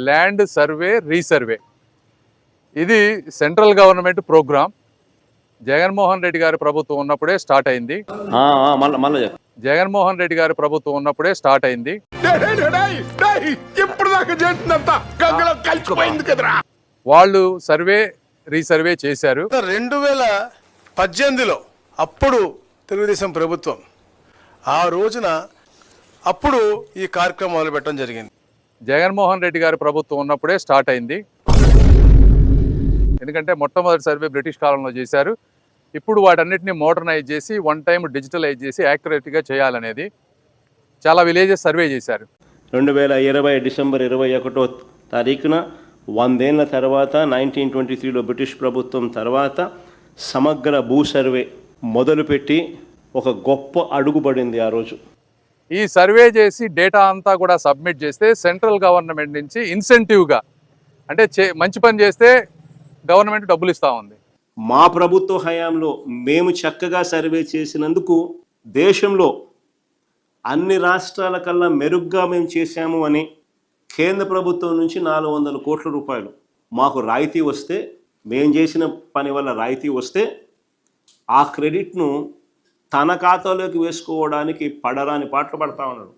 Land survey resurvey. ఇది central government programme. Jaganmohan Reddy గారి ప్రభుత్వం ఉన్నప్పుడే స్టార్ట్ అయింది. జగన్మోహన్ రెడ్డి గారి ప్రభుత్వం ఉన్నప్పుడే స్టార్ట్ అయింది. వాళ్ళు సర్వే రీసర్వే చేశారు. 2018లో అప్పుడు తెలుగుదేశం ప్రభుత్వం ఆ రోజున అప్పుడు ఈ కార్యక్రమం మొదలు పెట్టడం జరిగింది. జగన్మోహన్ రెడ్డి గారి ప్రభుత్వం ఉన్నప్పుడే స్టార్ట్ అయింది. ఎందుకంటే మొట్టమొదటి సర్వే బ్రిటిష్ కాలంలో చేశారు. ఇప్పుడు వాటన్నిటిని మోడర్నైజ్ చేసి వన్ టైం డిజిటలైజ్ చేసి యాక్యురేట్గా చేయాలనేది చాలా విలేజెస్ సర్వే చేశారు. 2020 డిసెంబర్ 21వ తారీఖున 100 ఏళ్ల తర్వాత 1923లో బ్రిటిష్ ప్రభుత్వం తర్వాత సమగ్ర భూ సర్వే మొదలుపెట్టి ఒక గొప్ప అడుగుపడింది ఆ రోజు. ఈ సర్వే చేసి డేటా అంతా కూడా సబ్మిట్ చేస్తే సెంట్రల్ గవర్నమెంట్ నుంచి ఇన్సెంటివ్గా అంటే మంచి పని చేస్తే గవర్నమెంట్ డబ్బులు ఇస్తూ ఉంది. మా ప్రభుత్వ హయాంలో మేము చక్కగా సర్వే చేసినందుకు దేశంలో అన్ని రాష్ట్రాల కన్నా మెరుగ్గా మేము చేశాము అని కేంద్ర ప్రభుత్వం నుంచి 400 కోట్ల రూపాయలు మాకు రాయితీ వస్తే, మేము చేసిన పని వల్ల రాయితీ వస్తే ఆ క్రెడిట్ను తన ఖాతాలోకి వేసుకోవడానికి పడరాని పాటలు పడతా ఉన్నాడు.